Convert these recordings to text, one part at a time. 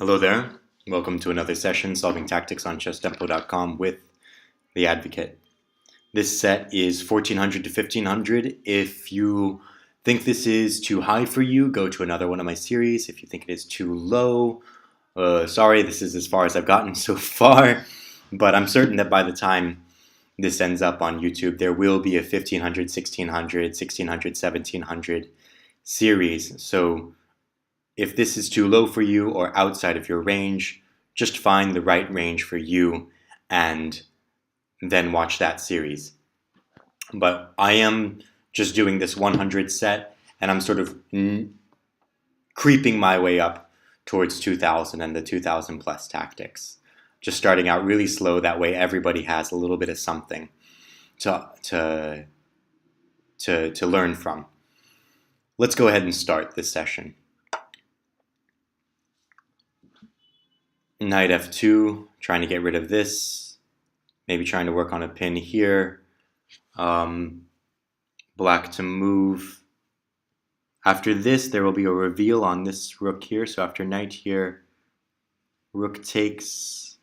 Hello there. Welcome to another session solving tactics on chesstempo.com with the Advocate. This set is 1400 to 1500. If you think this is too high for you, go to another one of my series. If you think it is too low, sorry, this is as far as I've gotten so far. But I'm certain that by the time this ends up on YouTube, there will be a 1500, 1600, 1600, 1700 series. So if this is too low for you or outside of your range, just find the right range for you and then watch that series. But I am just doing this 100 set and I'm sort of creeping my way up towards 2000 and the 2000 plus tactics. Just starting out really slow, that way everybody has a little bit of something to learn from. Let's go ahead and start this session. Knight f2, trying to get rid of this. Maybe trying to work on a pin here. Black to move. After this, there will be a reveal on this rook here. So after knight here, rook takes.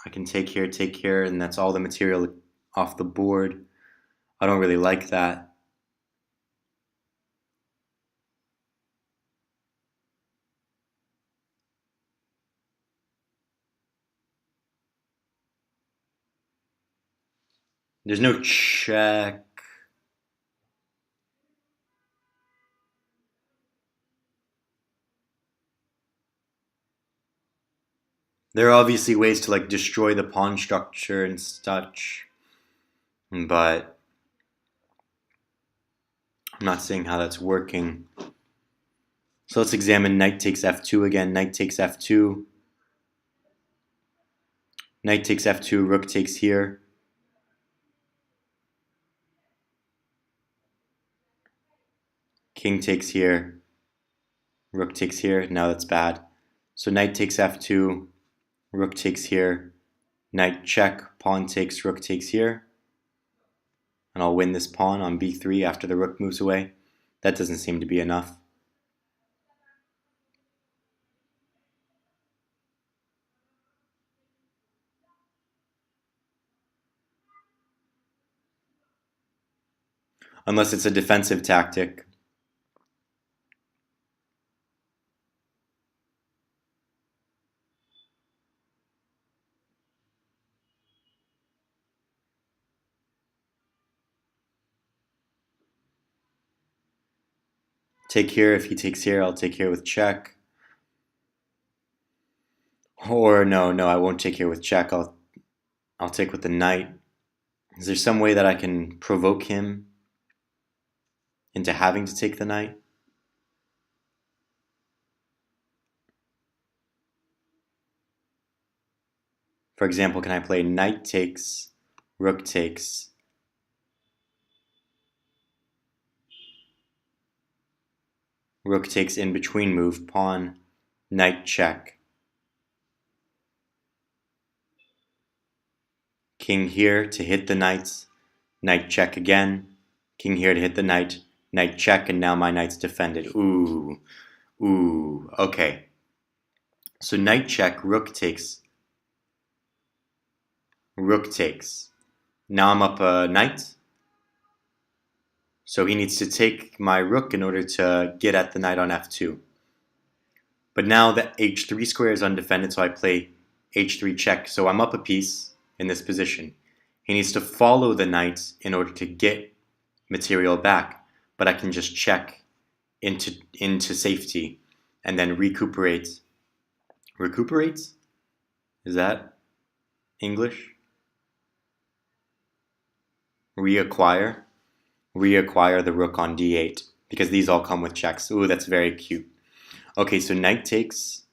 I can take here, and that's all the material off the board. I don't really like that. There's no check. There are obviously ways to destroy the pawn structure and such, but I'm not seeing how that's working. So let's examine knight takes f2 again. Knight takes f2. Knight takes f2, rook takes here. King takes here. Rook takes here. Now that's bad. So knight takes f2, rook takes here. Knight check, pawn takes, rook takes here. And I'll win this pawn on b3 after the rook moves away. That doesn't seem to be enough. Unless it's a defensive tactic. Take here. If he takes here, I'll take here with check. Or no, I won't take here with check. I'll take with the knight. Is there some way that I can provoke him into having to take the knight? For example, can I play knight takes, rook takes, rook takes in between move, pawn, knight check, king here to hit the knights, knight check again, king here to hit the knight check, and now my knight's defended. Ooh, okay. So knight check, rook takes. Now I'm up a knight. So he needs to take my rook in order to get at the knight on f2. But now the h3 square is undefended, so I play h3 check. So I'm up a piece in this position. He needs to follow the knight in order to get material back. But I can just check into safety and then recuperate. Recuperates? Is that English? Reacquire the rook on d8, because these all come with checks. Ooh, that's very cute. Okay, so knight takes,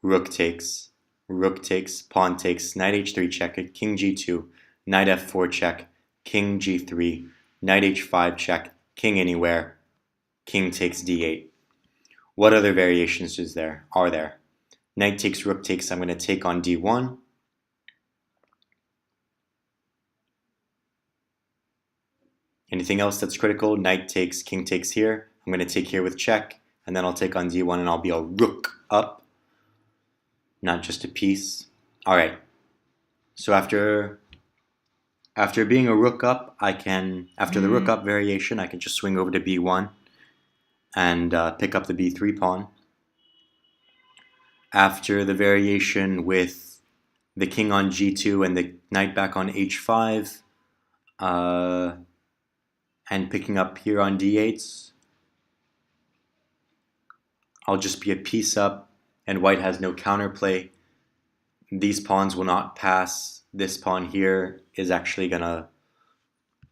rook takes, pawn takes, knight h3 check, king g2, knight f4 check, king g3, knight h5 check, king anywhere, king takes d8. What other variations are there? Knight takes, rook takes, I'm going to take on d1. Anything else that's critical? Knight takes, king takes here. I'm going to take here with check. and then I'll take on d1 and I'll be a rook up, not just a piece. Alright, so after being a rook up, after the rook up variation, I can just swing over to b1 and pick up the b3 pawn. After the variation with the king on g2 and the knight back on h5, and picking up here on d8, I'll just be a piece up, and white has no counterplay. These pawns will not pass. This pawn here is actually gonna...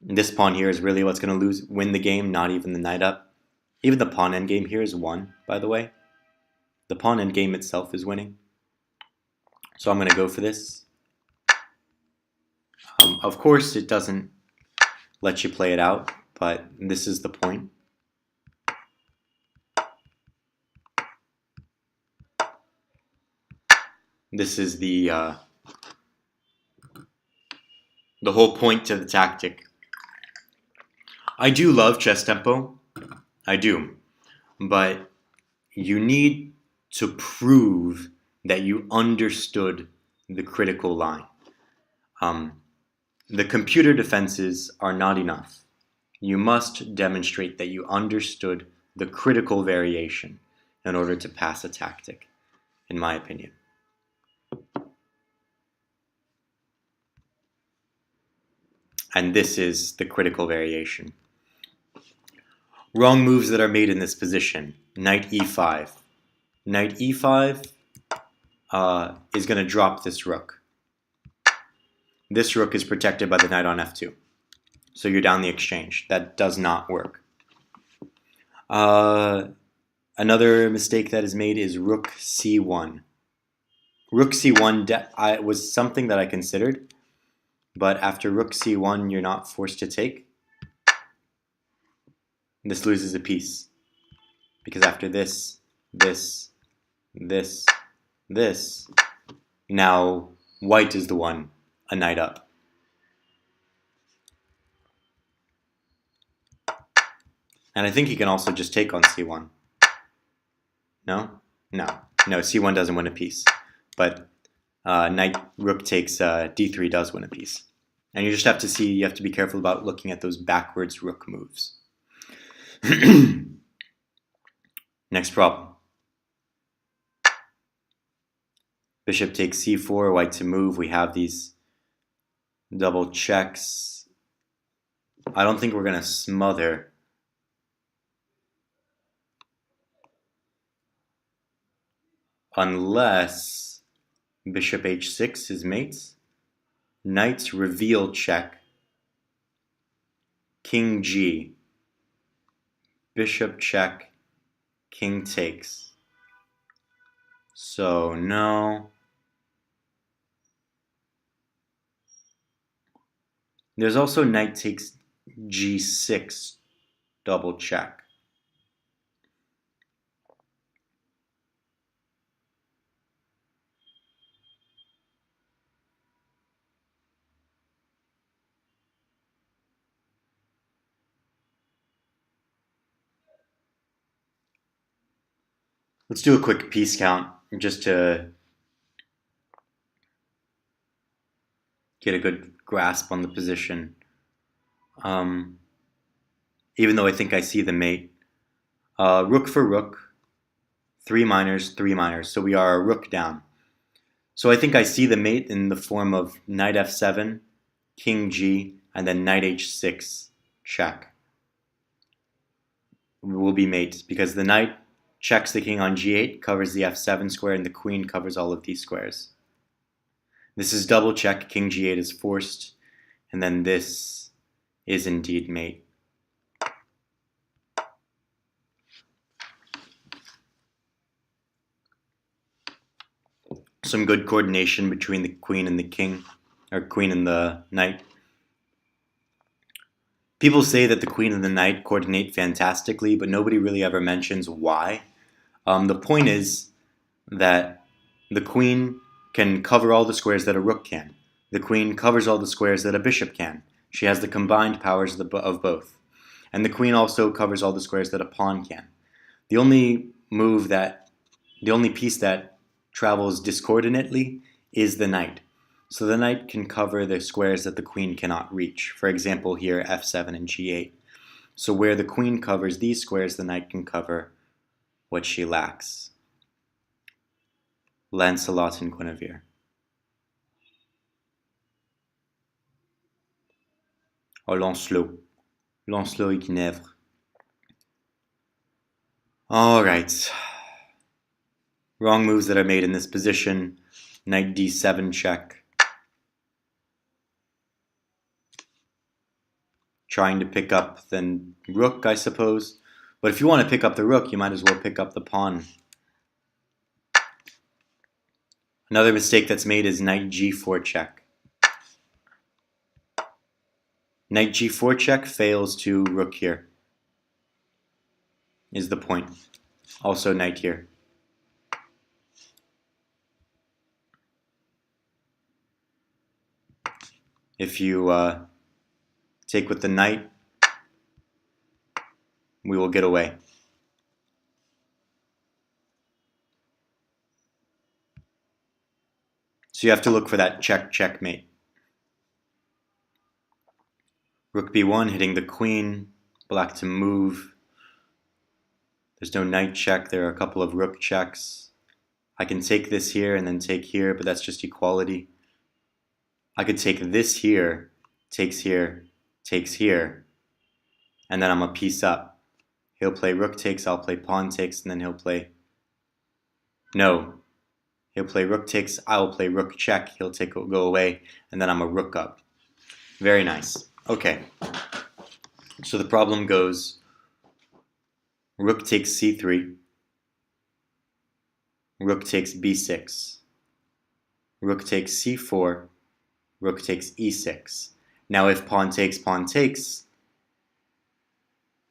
This pawn here is really what's gonna win the game, not even the knight up. Even the pawn endgame here is won, by the way. The pawn endgame itself is winning. So I'm gonna go for this. Of course, it doesn't let you play it out, but this is the point. This is the whole point to the tactic. I do love chess tempo, I do, but you need to prove that you understood the critical line. The computer defenses are not enough. You must demonstrate that you understood the critical variation in order to pass a tactic, in my opinion. And this is the critical variation. Wrong moves that are made in this position. Knight e5. Knight e5 is going to drop this rook. This rook is protected by the knight on f2. So you're down the exchange. That does not work. Another mistake that is made is rook c1. Rook c1 was something that I considered, but after rook c1, you're not forced to take. This loses a piece, because after this, now white is the one, a knight up. And I think he can also just take on c1. No? No, c1 doesn't win a piece. But knight rook takes d3 does win a piece. And you just have to see, you have to be careful about looking at those backwards rook moves. Next problem. Bishop takes c4, white to move. We have these double checks. I don't think we're going to smother. Unless bishop h6 is mates. Knight's reveal check. King g. Bishop check. King takes. So no. There's also knight takes g6 double check. Let's do a quick piece count just to get a good grasp on the position. Even though I think I see the mate. Rook for rook, 3 minors, 3 minors. So we are a rook down. So I think I see the mate in the form of knight f7, king g, and then knight h6 check. Will be mates because the knight checks the king on g8, covers the f7 square, and the queen covers all of these squares. This is double check, king g8 is forced, and then this is indeed mate. Some good coordination between the queen and the king, or queen and the knight. People say that the queen and the knight coordinate fantastically, but nobody really ever mentions why. The point is that the queen can cover all the squares that a rook can. The queen covers all the squares that a bishop can. She has the combined powers of both. And the queen also covers all the squares that a pawn can. The only piece that travels discoordinately is the knight. So the knight can cover the squares that the queen cannot reach. For example, here f7 and g8. So where the queen covers these squares, the knight can cover what she lacks. Lancelot and Guinevere. Or Lancelot. Lancelot et Guinevere. Alright. Wrong moves that are made in this position. Knight d7 check. Trying to pick up the rook, I suppose. But if you want to pick up the rook, you might as well pick up the pawn. Another mistake that's made is knight g4 check. Knight g4 check fails to rook here, is the point. Also knight here. If you take with the knight, we will get away. So you have to look for that checkmate. Rook b1 hitting the queen, black to move. There's no knight check, there are a couple of rook checks. I can take this here and then take here, but that's just equality. I could take this here, takes here, and then I'm a piece up. He'll play rook takes, I'll play pawn takes, and then he'll play... No. He'll play rook takes, I'll play rook check, he'll go away, and then I'm a rook up. Very nice. Okay. So the problem goes rook takes c3, rook takes b6, rook takes c4, rook takes e6. Now if pawn takes,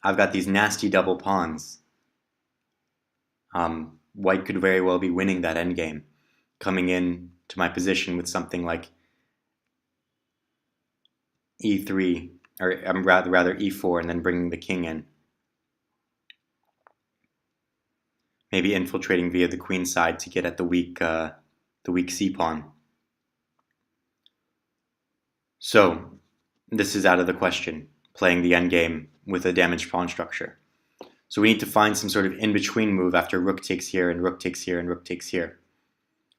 I've got these nasty double pawns. White could very well be winning that endgame, coming in to my position with something like e3, or rather e4, and then bringing the king in. Maybe infiltrating via the queen side to get at the weak c-pawn. So, this is out of the question, playing the endgame with a damaged pawn structure. So we need to find some sort of in-between move after rook takes here and rook takes here and rook takes here.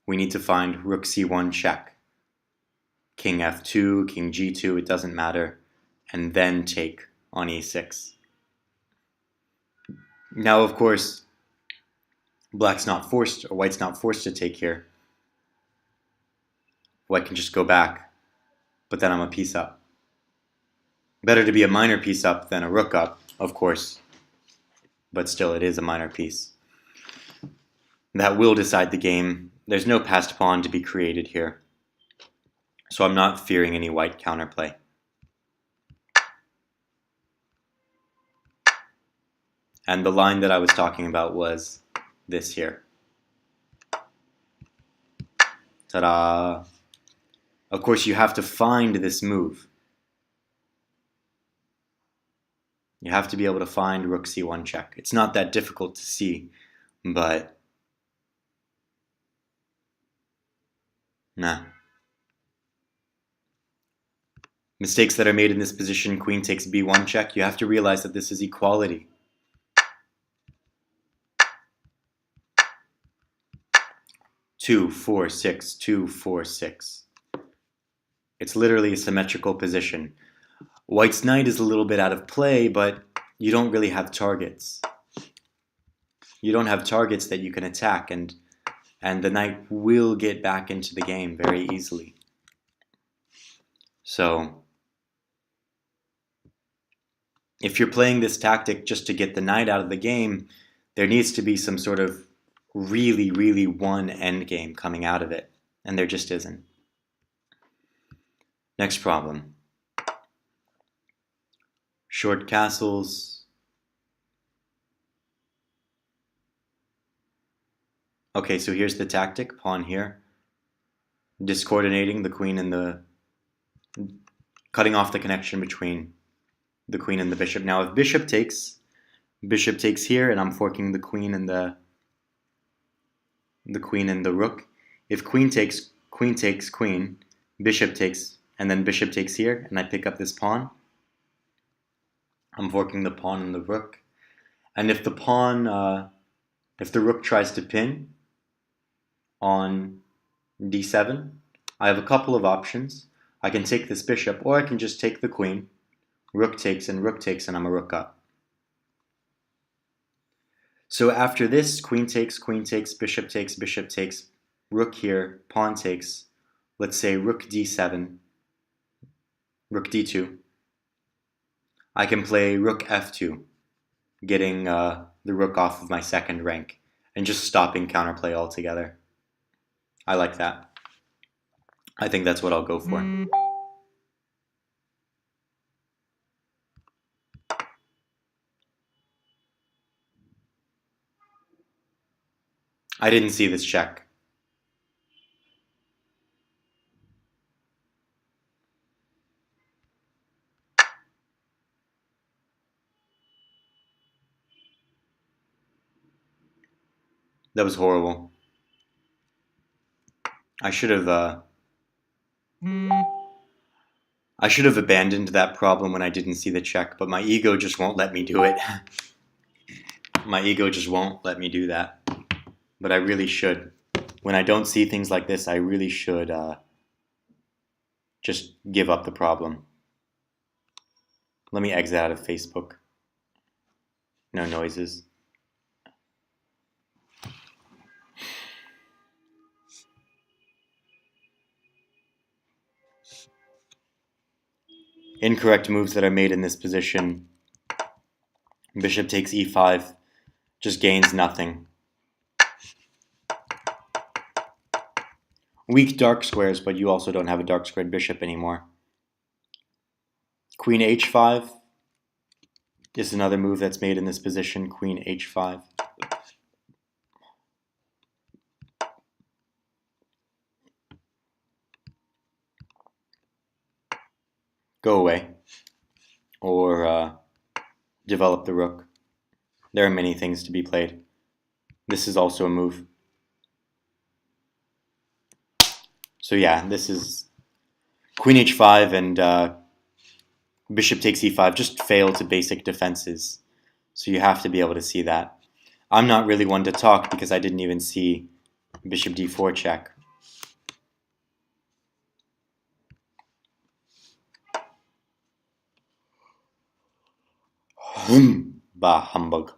We need to find rook c1 check. King f2, king g2, it doesn't matter. And then take on e6. Now, of course, white's not forced to take here. White can just go back, but then I'm a piece up. Better to be a minor piece up than a rook up, of course, but still it is a minor piece. That will decide the game. There's no passed pawn to be created here, so I'm not fearing any white counterplay. And the line that I was talking about was this here. Ta-da! Of course, you have to find this move. You have to be able to find rook c1 check. It's not that difficult to see, but nah. Mistakes that are made in this position, queen takes b1 check. You have to realize that this is equality. Two, four, six, 2, 4, 6. It's literally a symmetrical position. White's knight is a little bit out of play, but you don't really have targets. You don't have targets that you can attack, and the knight will get back into the game very easily. So, if you're playing this tactic just to get the knight out of the game, there needs to be some sort of really, really one endgame coming out of it, and there just isn't. Next problem. Short castles. Okay, so here's the tactic, pawn here. Discoordinating the queen and cutting off the connection between the queen and the bishop. Now if bishop takes, Bishop takes here, and I'm forking the queen and the rook. If queen takes queen, bishop takes, and then bishop takes here, and I pick up this pawn, I'm forking the pawn and the rook. And if the if the rook tries to pin on d7, I have a couple of options. I can take this bishop, or I can just take the queen, rook takes, and I'm a rook up. So after this, queen takes, bishop takes, rook here, pawn takes, let's say rook d7, rook d2. I can play rook f2, getting the rook off of my second rank, and just stopping counterplay altogether. I like that. I think that's what I'll go for. I didn't see this check. That was horrible. I should have abandoned that problem when I didn't see the check, but my ego just won't let me do it. My ego just won't let me do that. But I really should. When I don't see things like this, I really should just give up the problem. Let me exit out of Facebook. No noises. Incorrect moves that are made in this position. Bishop takes e5, just gains nothing. Weak dark squares, but you also don't have a dark squared bishop anymore. Queen h5 is another move that's made in this position. Queen h5. Go away. Or develop the rook. There are many things to be played. This is also a move. So yeah, this is queen h5 and bishop takes e5 just fail to basic defenses. So you have to be able to see that. I'm not really one to talk because I didn't even see bishop d4 check. Bah, humbug.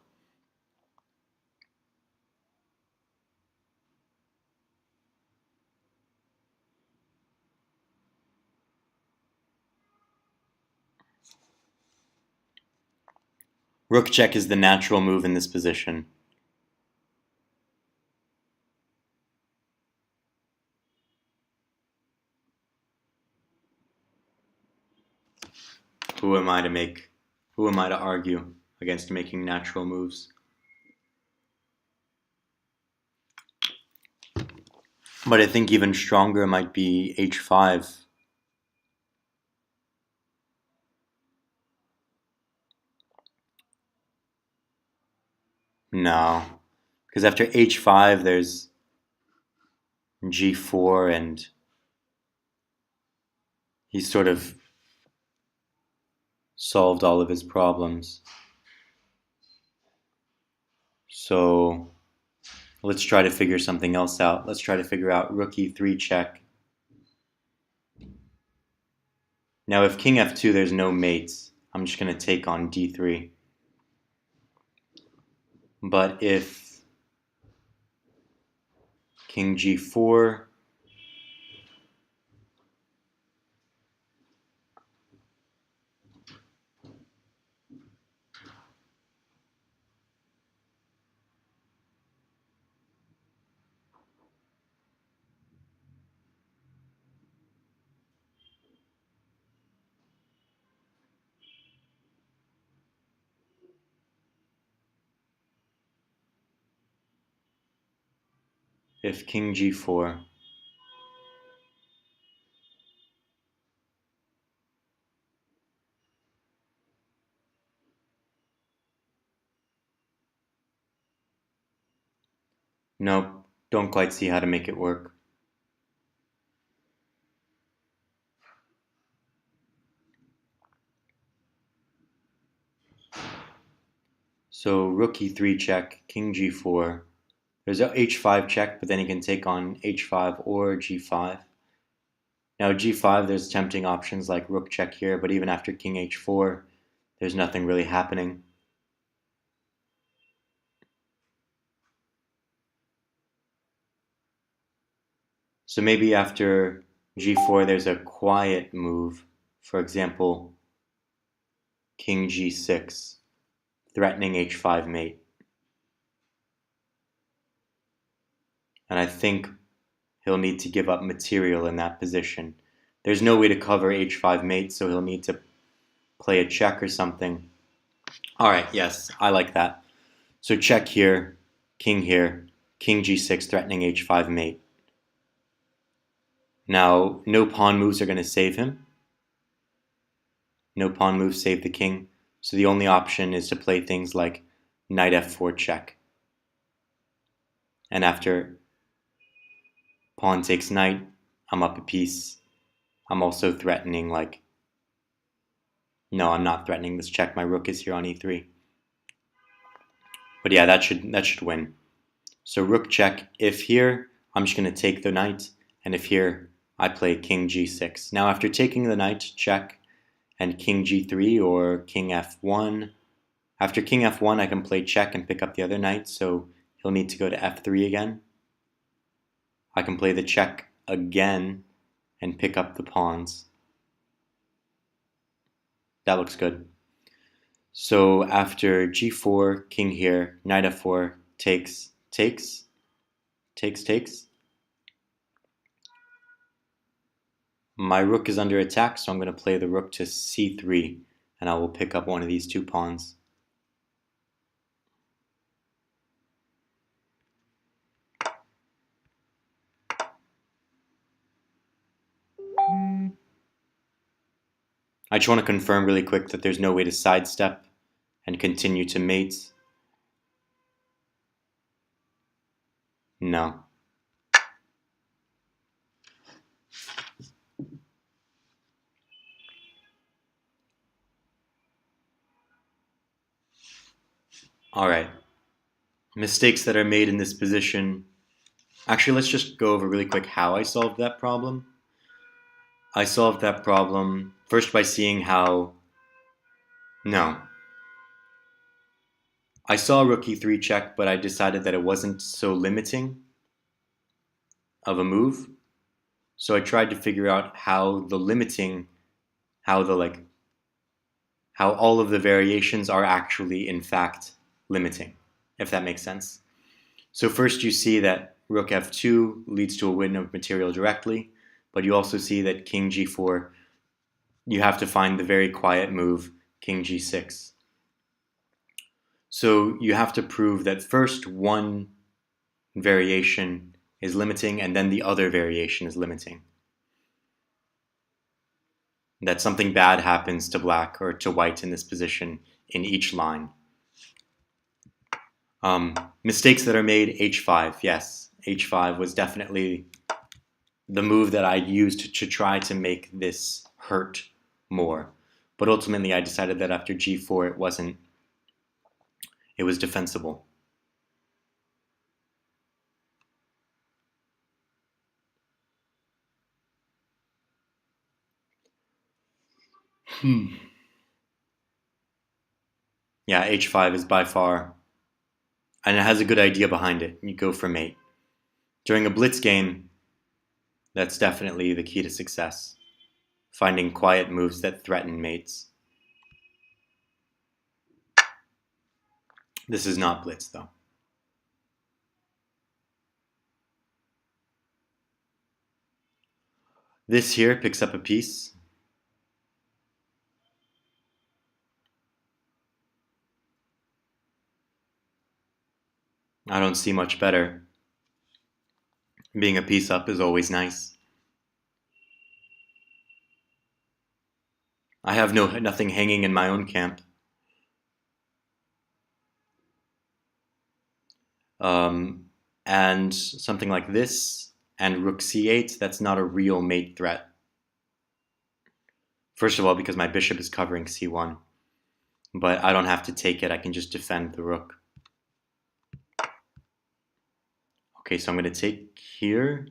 Rook check is the natural move in this position. Who am I to argue against making natural moves? But I think even stronger might be h5. No, because after h5 there's g4 and he's sort of solved all of his problems. So let's try to figure something else out. Let's try to figure out rook e3 check. Now if king f2 there's no mates, I'm just going to take on d3. But if king g4, if king g4, Nope, don't quite see how to make it work. So rook e3 check, king g4. There's a h5 check, but then he can take on h5 or g5. Now g5, there's tempting options like rook check here, but even after king h4, there's nothing really happening. So maybe after g4, there's a quiet move. For example, king g6, threatening h5 mate. And I think he'll need to give up material in that position. There's no way to cover h5 mate, so he'll need to play a check or something. Alright, yes, I like that. So check here, king g6 threatening h5 mate. Now, no pawn moves are going to save him. No pawn moves save the king. So the only option is to play things like knight f4 check. And after pawn takes knight, I'm up a piece. I'm also threatening like, no, I'm not threatening this check. My rook is here on e3. But yeah, that should win. So rook check. If here, I'm just going to take the knight. And if here, I play king g6. Now after taking the knight, check, and king g3 or king f1. After king f1, I can play check and pick up the other knight, so he'll need to go to f3 again. I can play the check again and pick up the pawns. That looks good. So after g4, king here, knight f4, takes. My rook is under attack, so I'm going to play the rook to c3, and I will pick up one of these two pawns. I just want to confirm really quick that there's no way to sidestep and continue to mate. No. Alright. Mistakes that are made in this position. Actually, let's just go over really quick how I solved that problem. I solved that problem first by seeing how... No. I saw rook e3 check, but I decided that it wasn't so limiting of a move. So I tried to figure out how the limiting, how all of the variations are actually in fact limiting, if that makes sense. So first you see that rook f2 leads to a win of material directly, but you also see that king g4, you have to find the very quiet move, king g6. So you have to prove that first one variation is limiting and then the other variation is limiting. That something bad happens to black or to white in this position in each line. Mistakes that are made, h5, yes. h5 was definitely the move that I used to try to make this hurt more. But ultimately I decided that after g4 it was defensible. Yeah, h5 is by far, and it has a good idea behind it. You go for mate. During a blitz game, that's definitely the key to success. Finding quiet moves that threaten mates. This is not blitz, though. This here picks up a piece. I don't see much better. Being a piece up is always nice. I have nothing hanging in my own camp. and something like this, and rook c8, that's not a real mate threat. First of all, because my bishop is covering c1, but I don't have to take it, I can just defend the rook. Okay, so I'm going to take here,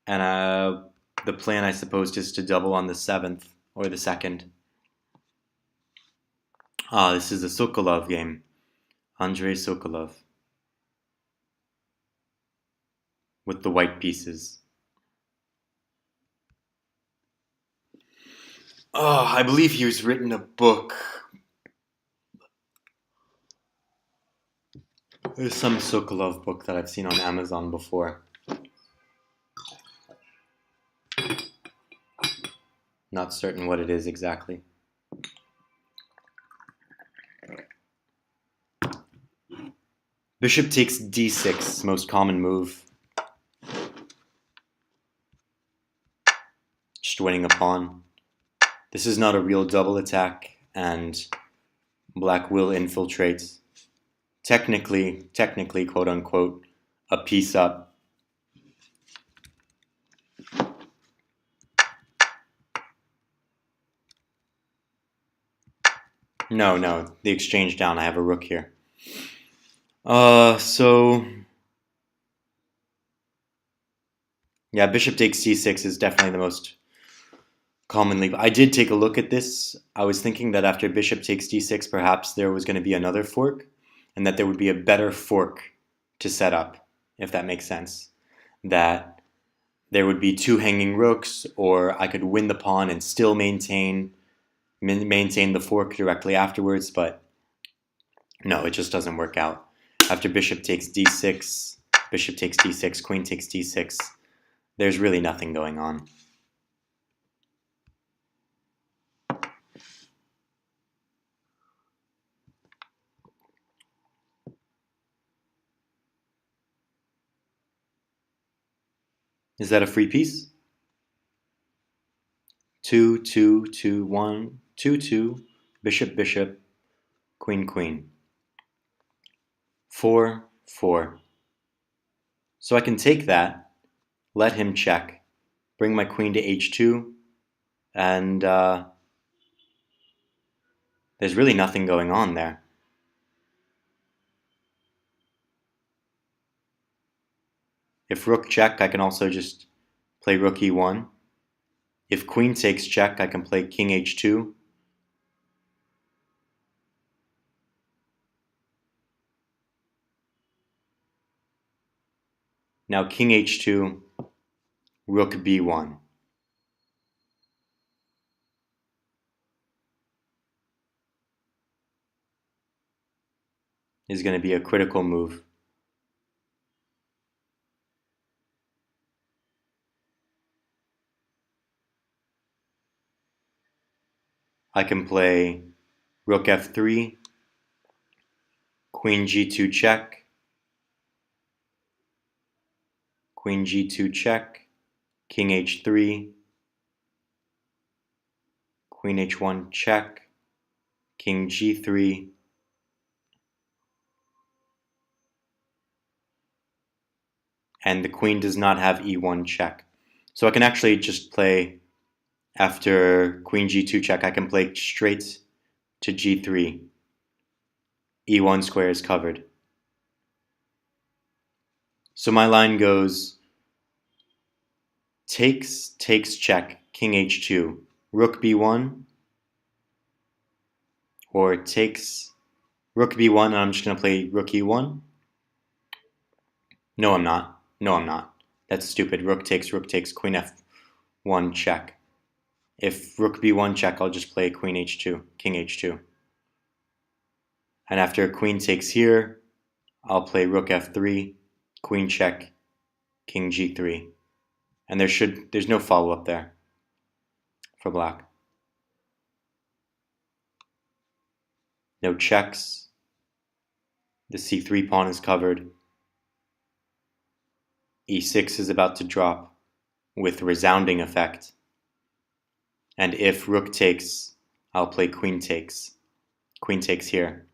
and the plan, I suppose, is to double on the 7th, or the 2nd. This is a Sokolov game. Andrei Sokolov. With the white pieces. I believe he was written a book. There's some Sokolov book that I've seen on Amazon before. Not certain what it is exactly. Bishop takes d6, most common move. Just winning a pawn. This is not a real double attack, and black will infiltrate. Technically, quote unquote, a piece up. No, the exchange down. I have a rook here. Yeah, bishop takes c6 is definitely the most commonly. I did take a look at this. I was thinking that after bishop takes d6, perhaps there was going to be another fork, and that there would be a better fork to set up, if that makes sense. That there would be 2 hanging rooks, or I could win the pawn and still maintain the fork directly afterwards, but no, it just doesn't work out. After bishop takes d6, bishop takes d6, queen takes d6, there's really nothing going on. Is that a free piece? 2, 2, 2, 1, 2, 2, bishop, bishop, queen, queen. 4, 4. So I can take that, let him check, bring my queen to h2, and there's really nothing going on there. If rook check, I can also just play rook e1. If queen takes check, I can play king h2. Now king h2, rook b1. Is going to be a critical move. I can play rook f3, queen g2 check, queen g2 check, king h3, queen h1 check, king g3, and the queen does not have e1 check. So I can actually just play, after queen g2 check, I can play straight to g3. e1 square is covered. So my line goes takes check, king h2, rook b1, or takes rook b1, and I'm just going to play rook e1. No, I'm not. That's stupid. Rook takes, queen f1 check. If rook b1 check, I'll just play queen h2, king h2. And after queen takes here, I'll play rook f3, queen check, king g3. And there's no follow-up there for black. No checks. The c3 pawn is covered. e6 is about to drop with resounding effect. And if rook takes, I'll play queen takes. Queen takes here.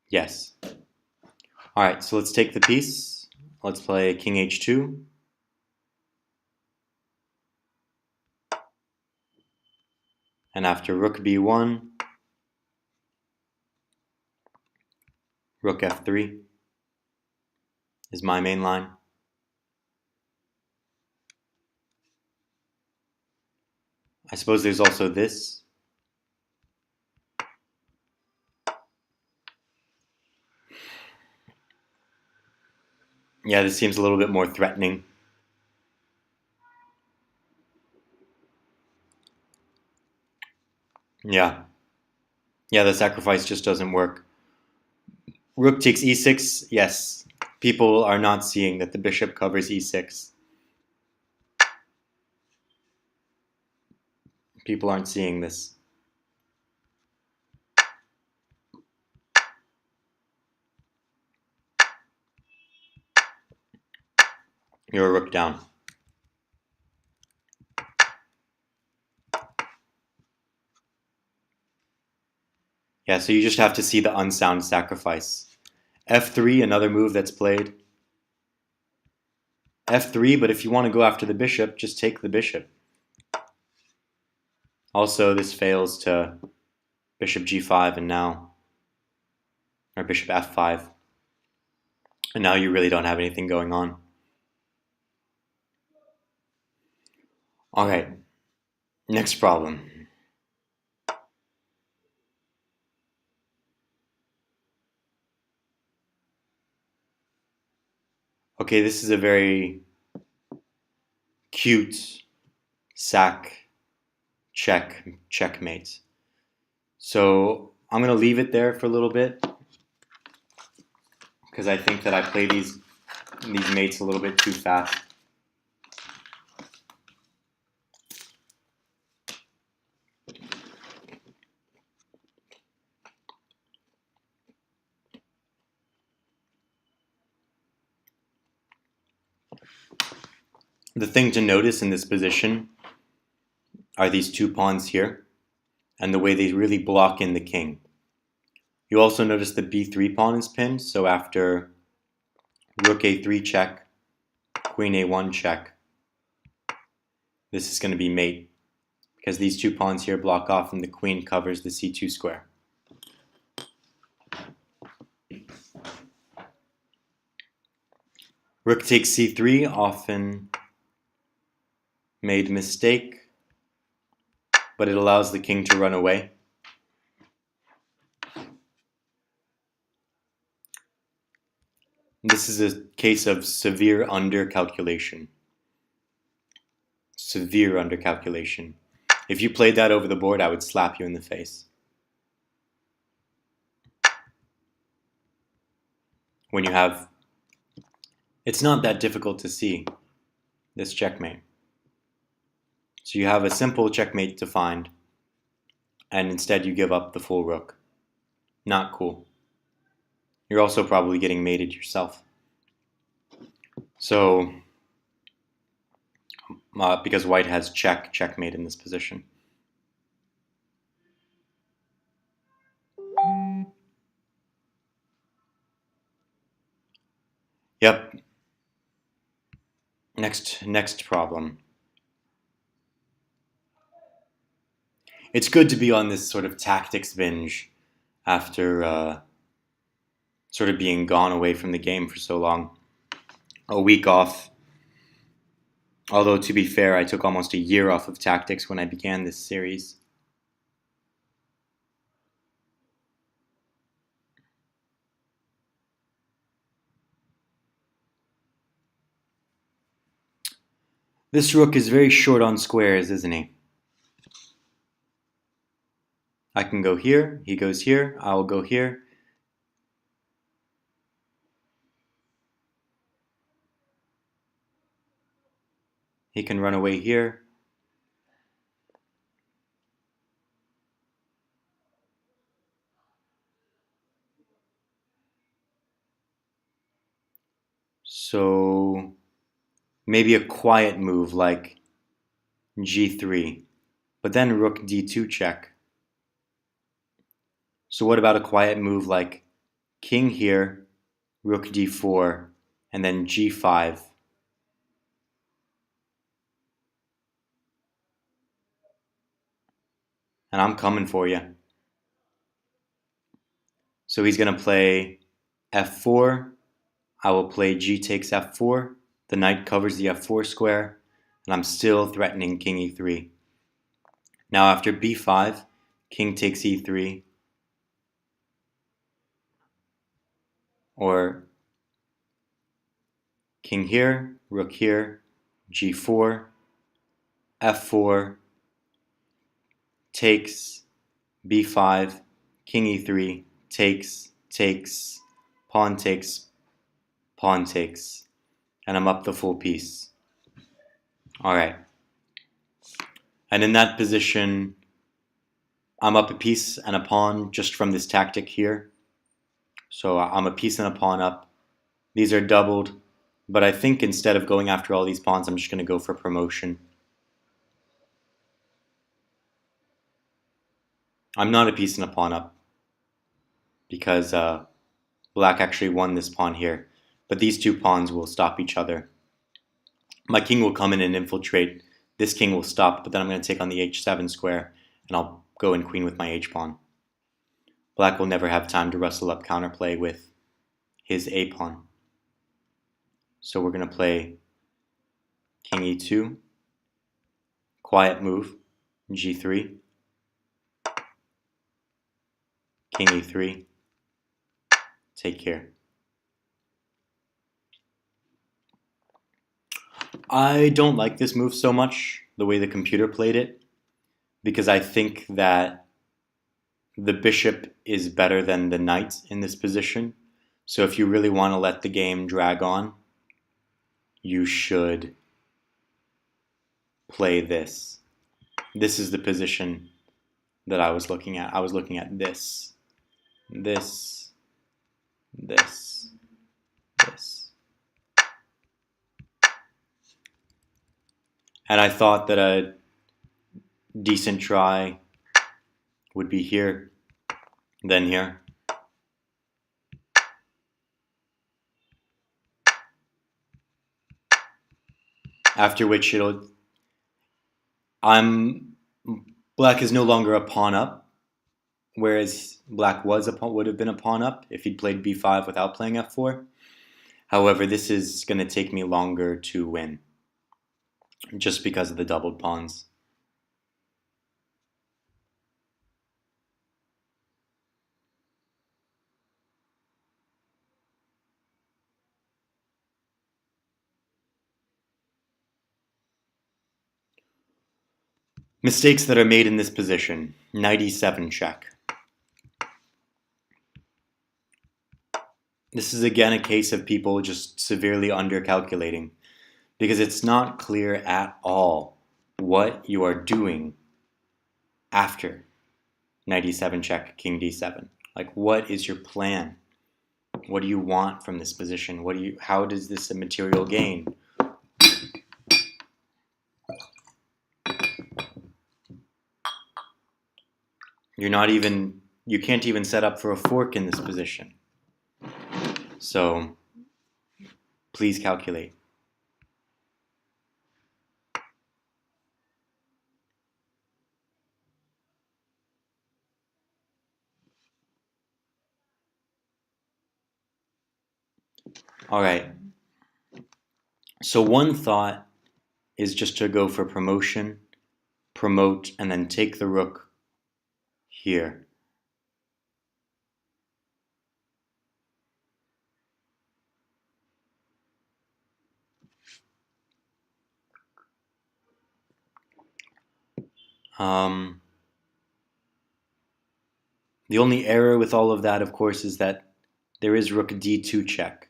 Yes. Alright, so let's take the piece. Let's play king h2. And after rook b1, rook f3 is my main line. I suppose there's also this. Yeah, this seems a little bit more threatening. Yeah. Yeah, the sacrifice just doesn't work. Rook takes e6. Yes. People are not seeing that the bishop covers e6. People aren't seeing this. You're a rook down. Yeah, so you just have to see the unsound sacrifice. f3, another move that's played. f3, but if you want to go after the bishop, just take the bishop. Also, this fails to bishop g5 and now, or bishop f5. And now you really don't have anything going on. Alright, next problem. Okay, this is a very cute sack checkmate. So I'm going to leave it there for a little bit because I think that I play these mates a little bit too fast. The thing to notice in this position are these two pawns here and the way they really block in the king. You also notice the b3 pawn is pinned, so after rook a3 check, queen a1 check, this is going to be mate because these two pawns here block off and the queen covers the c2 square. Rook takes c3, often made mistake, but it allows the king to run away. This is a case of severe undercalculation. Severe undercalculation. If you played that over the board, I would slap you in the face. When you have... It's not that difficult to see this checkmate. So you have a simple checkmate to find, and instead you give up the full rook. Not cool. You're also probably getting mated yourself. So, because white has checkmate in this position. Yep. Next problem. It's good to be on this sort of tactics binge after sort of being gone away from the game for so long. A week off. Although, to be fair, I took almost a year off of tactics when I began this series. This rook is very short on squares, isn't he? I can go here, he goes here, I'll go here. He can run away here. So maybe a quiet move like g3, but then rook d2 check. So what about a quiet move like king here, rook d4, and then g5. And I'm coming for you. So he's going to play f4. I will play g takes f4. The knight covers the f4 square, and I'm still threatening king e3. Now after b5, king takes e3, or king here, rook here, g4, f4, takes, b5, king e3, takes, pawn takes, pawn takes, and I'm up the full piece. Alright. And in that position, I'm up a piece and a pawn just from this tactic here. So I'm a piece and a pawn up. These are doubled, but I think instead of going after all these pawns, I'm just going to go for promotion. I'm not a piece and a pawn up because black actually won this pawn here. But these two pawns will stop each other. My king will come in and infiltrate. This king will stop, but then I'm going to take on the h7 square, and I'll go in queen with my h-pawn. Black will never have time to rustle up counterplay with his a-pawn. So we're going to play king e2, quiet move, g3, king e3, take care. I don't like this move so much, the way the computer played it, because I think that the bishop is better than the knight in this position. So if you really want to let the game drag on, you should play this. This is the position that I was looking at. I was looking at this, this, this, this. And I thought that a decent try would be here, then here. After which black is no longer a pawn up, whereas black would have been a pawn up if he'd played b5 without playing f4. However, this is going to take me longer to win, just because of the doubled pawns. Mistakes that are made in this position. Knight e7 check. This is again a case of people just severely undercalculating, because it's not clear at all what you are doing after knight e7 check, king d7. Like, what is your plan? What do you want from this position? How does this a material gain? You can't even set up for a fork in this position. So please calculate. All right. So one thought is just to go for promotion, promote, and then take the rook here. The only error with all of that, of course, is that there is rook d2 check.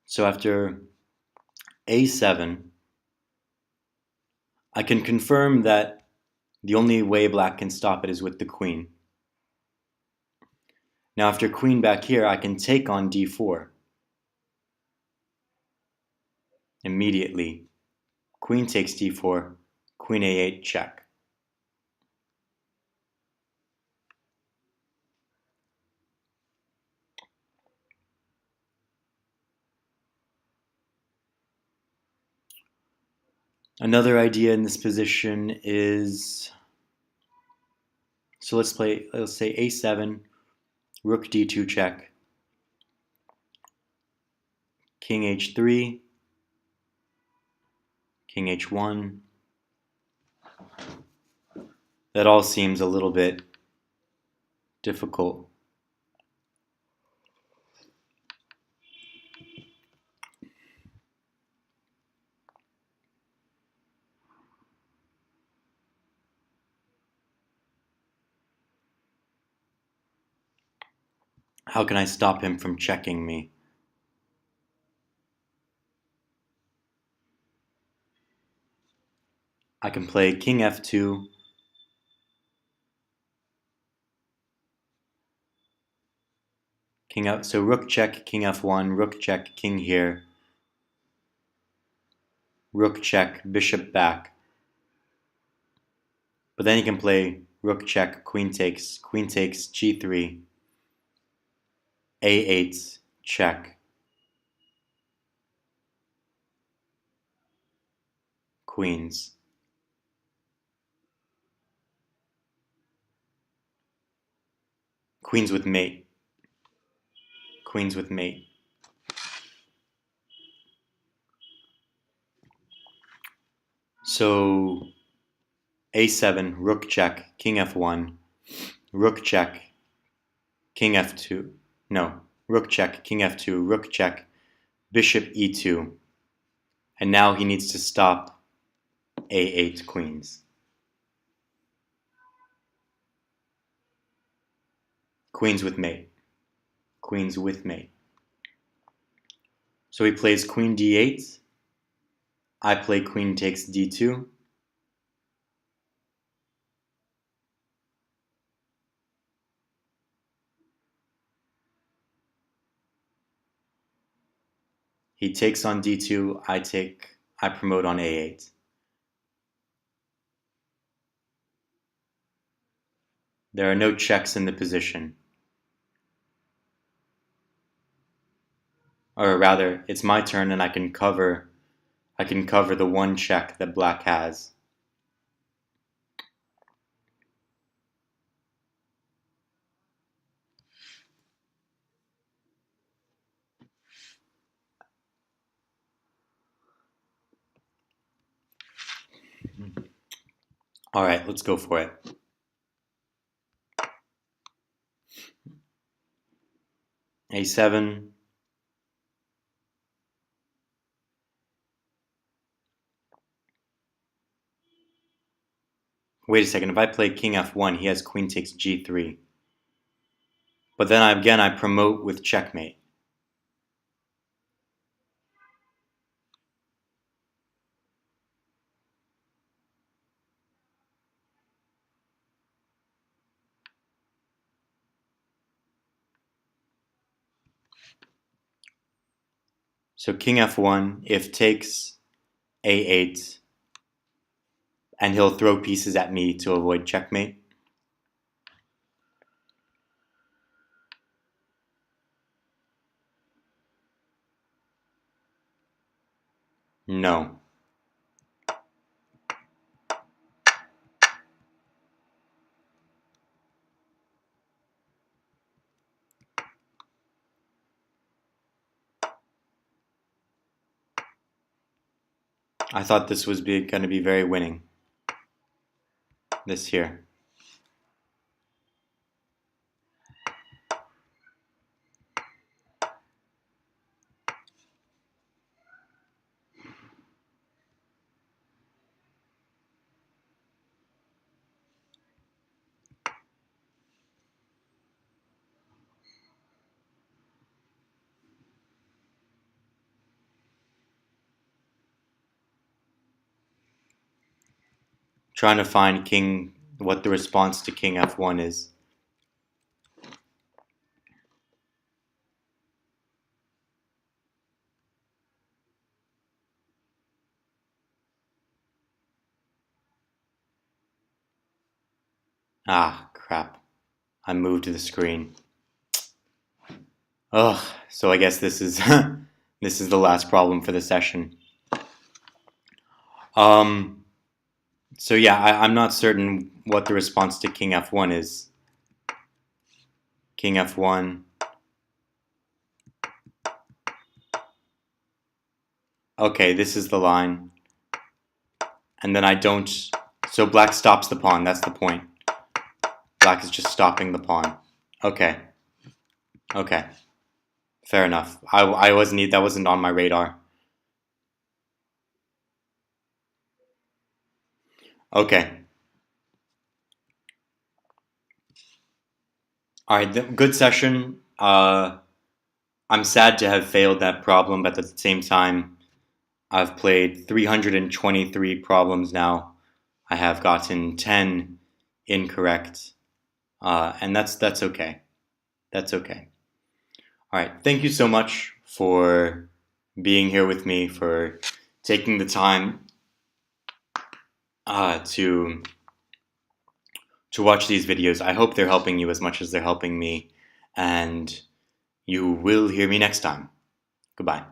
So after a7, I can confirm that the only way black can stop it is with the queen. Now after queen back here, I can take on d4. Immediately. Queen takes d4, queen a8 check. Another idea in this position is, so let's say a7, rook d2 check, king h3, king h1. That all seems a little bit difficult. How can I stop him from checking me? I can play king f2, king f, so rook check, king f1, rook check, king here, rook check, bishop back. But then he can play rook check, queen takes g3, a8, check, queens. Queens with mate. Queens with mate. So a7, rook check, king f1, rook check, king f2. No, rook check, king f2, rook check, bishop e2. And now he needs to stop a8 queens. Queens with mate. Queens with mate. So he plays queen d8. I play queen takes d2. He takes on d2. I promote on a8. There are no checks in the position. Or rather, it's my turn and I can cover the one check that black has. All right, let's go for it. a7. Wait a second, if I play king f1, he has queen takes g3. But then I promote with checkmate. So king f1, if takes a8, and he'll throw pieces at me to avoid checkmate. No. I thought this was going to be very winning. This here. Trying to find what the response to king f1 is. Ah, crap. I moved the screen. Ugh, so I guess this is this is the last problem for the session. So yeah, I'm not certain what the response to king f1 is. King f1. Okay, this is the line. And then I don't... So black stops the pawn, that's the point. Black is just stopping the pawn. Okay. Okay. Fair enough. I wasn't... That wasn't on my radar. Okay. Alright, good session. I'm sad to have failed that problem, but at the same time, I've played 323 problems now. I have gotten 10 incorrect, and that's okay. That's okay. All right, thank you so much for being here with me, for taking the time to watch these videos. I hope they're helping you as much as they're helping me, and you will hear me next time. Goodbye.